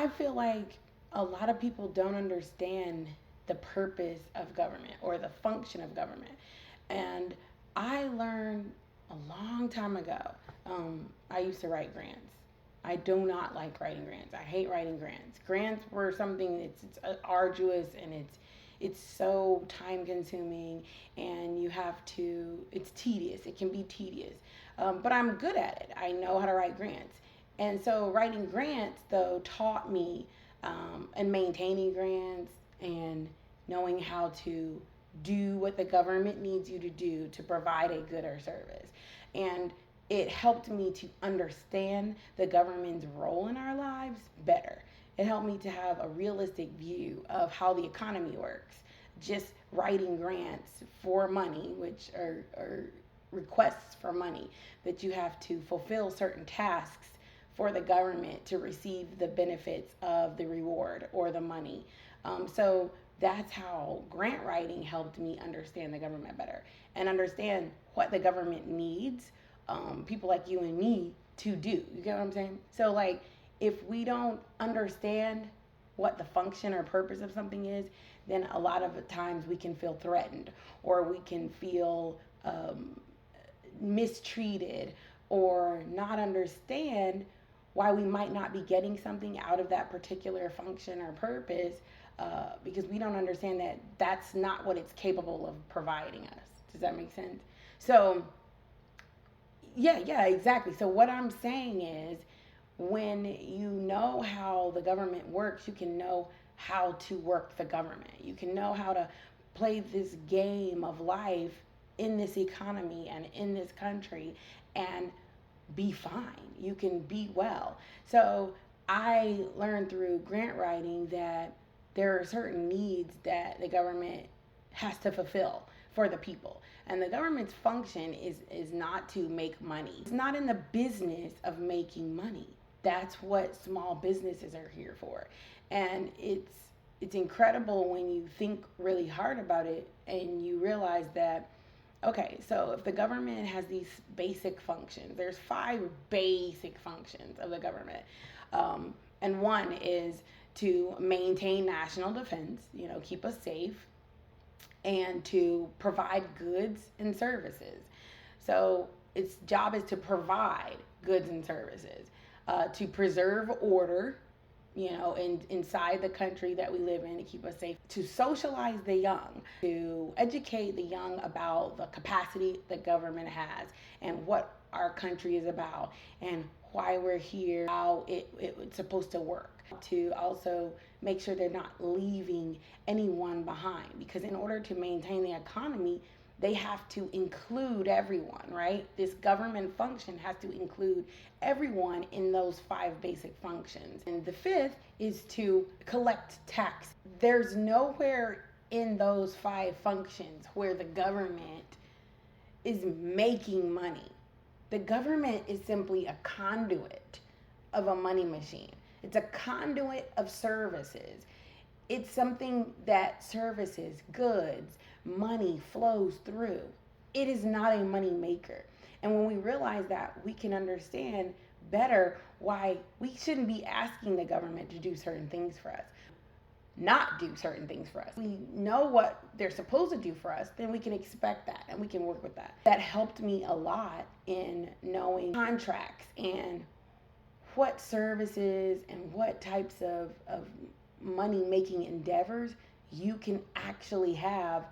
I feel like a lot of people don't understand the purpose of government or the function of government. And I learned a long time ago. I used to write grants. I do not like writing grants. I hate writing grants. Grants were something it's arduous, and it's so time consuming, and you have to, it's tedious. It can be tedious. But I'm good at it. I know how to write grants. And so writing grants, though, taught me, and maintaining grants and knowing how to do what the government needs you to do to provide a good or service. And it helped me to understand the government's role in our lives better. It helped me to have a realistic view of how the economy works. Just writing grants for money, which are requests for money, that you have to fulfill certain tasks for the government to receive the benefits of the reward or the money. So that's how grant writing helped me understand the government better and understand what the government needs, people like you and me to do. You get what I'm saying? So, like, if we don't understand what the function or purpose of something is, then a lot of times we can feel threatened, or we can feel mistreated, or not understand why we might not be getting something out of that particular function or purpose, because we don't understand that that's not what it's capable of providing us. Does that make sense? So, yeah, exactly. So what I'm saying is, when you know how the government works, you can know how to work the government. You can know how to play this game of life in this economy and in this country and be fine. You can be well. So I learned through grant writing that there are certain needs that the government has to fulfill for the people. And the government's function is not to make money. It's not in the business of making money. That's what small businesses are here for. And it's incredible when you think really hard about it and you realize that, okay, so if the government has these basic functions, there's 5 basic functions of the government. And one is to maintain national defense, keep us safe, and to provide goods and services. So its job is to provide goods and services, to preserve order, inside the country that we live in, to keep us safe, to socialize the young, to educate the young about the capacity the government has and what our country is about and why we're here, how it's supposed to work, to also make sure they're not leaving anyone behind, because in order to maintain the economy, they have to include everyone, right? This government function has to include everyone in those 5 basic functions. And the 5th is to collect tax. There's nowhere in those 5 functions where the government is making money. The government is simply a conduit of a money machine. It's a conduit of services. It's something that services, goods, money flows through. It is not a money maker. And when we realize that, we can understand better why we shouldn't be asking the government to do certain things for us, not do certain things for us. We know what they're supposed to do for us, then we can expect that and we can work with that. That helped me a lot in knowing contracts and what services and what types of money making endeavors you can actually have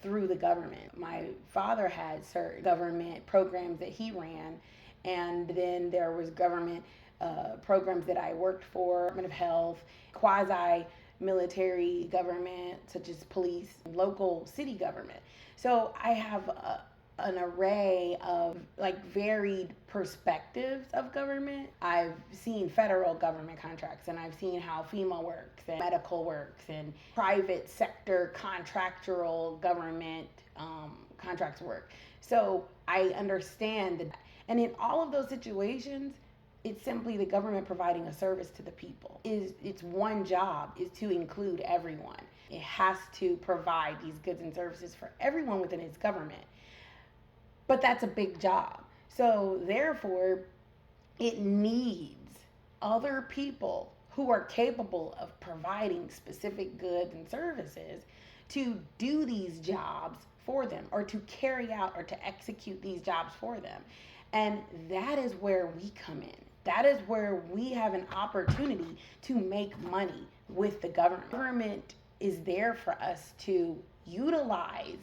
through the government. My father had certain government programs that he ran, and then there was government programs that I worked for, Department of Health, quasi-military government such as police, local city government. So I have an array of varied perspectives of government. I've seen federal government contracts, and I've seen how FEMA works and medical works and private sector contractual government contracts work. So I understand that. And in all of those situations, it's simply the government providing a service to the people. Its one job is to include everyone. It has to provide these goods and services for everyone within its government. But that's a big job. So therefore, it needs other people who are capable of providing specific goods and services to do these jobs for them, or to carry out or to execute these jobs for them. And that is where we come in. That is where we have an opportunity to make money with the government. Government is there for us to utilize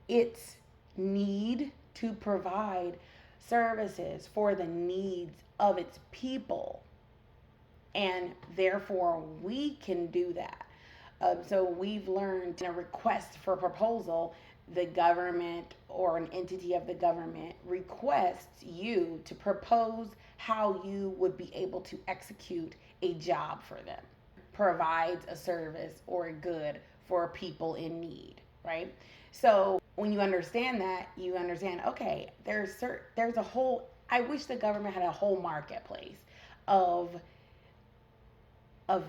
its need to provide services for the needs of its people. And therefore, we can do that. So we've learned in a request for proposal, the government or an entity of the government requests you to propose how you would be able to execute a job for them, provides a service or a good for people in need, right? So when you understand that, you understand, okay, there's a whole, I wish the government had a whole marketplace of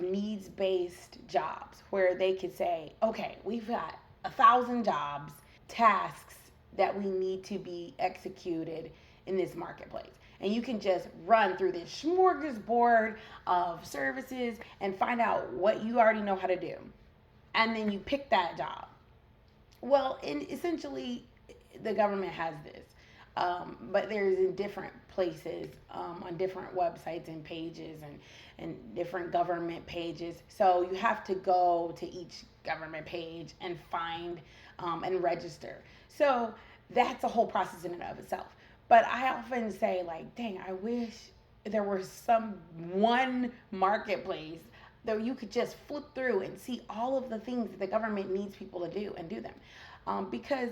needs-based jobs where they could say, okay, we've got 1,000 jobs, tasks that we need to be executed in this marketplace. And you can just run through this smorgasbord of services and find out what you already know how to do. And then you pick that job. Well, essentially, the government has this. But there's in different places, on different websites and pages and different government pages. So you have to go to each government page and find and register. So that's a whole process in and of itself. But I often say, like, dang, I wish there was one marketplace that you could just flip through and see all of the things that the government needs people to do and do them. Because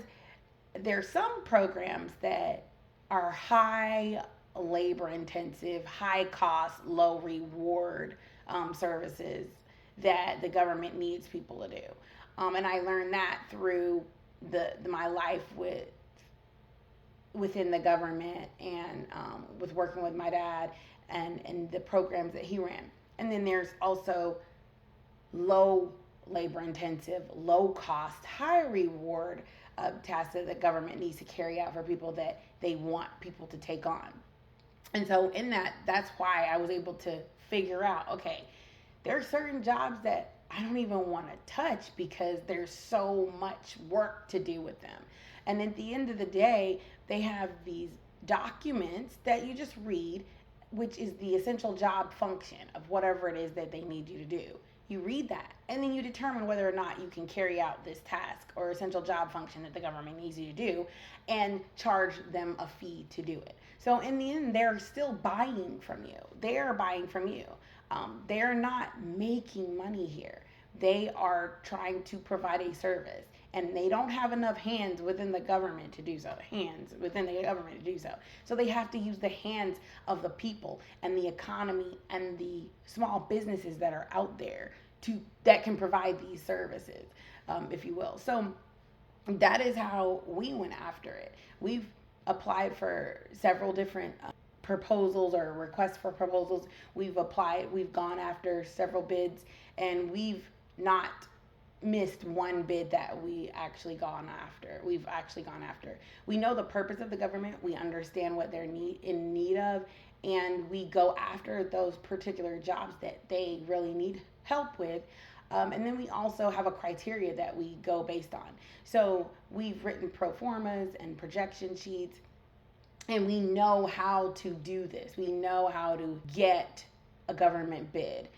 there's some programs that are high labor intensive, high cost, low reward services that the government needs people to do. And I learned that through my life within the government and with working with my dad and the programs that he ran. And then there's also low labor intensive, low cost, high reward tasks that the government needs to carry out for people that they want people to take on. And so in that's why I was able to figure out, okay, there are certain jobs that I don't even want to touch because there's so much work to do with them. And at the end of the day, they have these documents that you just read, which is the essential job function of whatever it is that they need you to do. You read that, and then you determine whether or not you can carry out this task or essential job function that the government needs you to do, and charge them a fee to do it. So in the end, they're still buying from you. They're buying from you. They're not making money here. They are trying to provide a service, and they don't have enough hands within the government to do so. So they have to use the hands of the people and the economy and the small businesses that are out there that can provide these services, if you will. So that is how we went after it. We've applied for several different proposals or requests for proposals. We've gone after several bids, and we've not missed one bid that we've actually gone after. We know the purpose of the government. We understand what they're in need of, and we go after those particular jobs that they really need help with. And then we also have a criteria that we go based on. So we've written pro formas and projection sheets, and we know how to do this. We know how to get a government bid.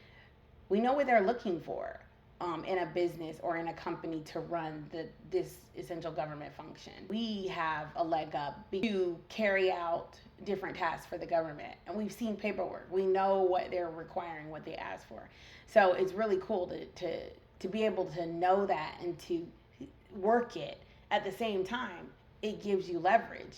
We know what they're looking for in a business or in a company to run this essential government function. We have a leg up to carry out different tasks for the government, and we've seen paperwork. We know what they're requiring, what they ask for. So it's really cool to be able to know that and to work it at the same time. It gives you leverage.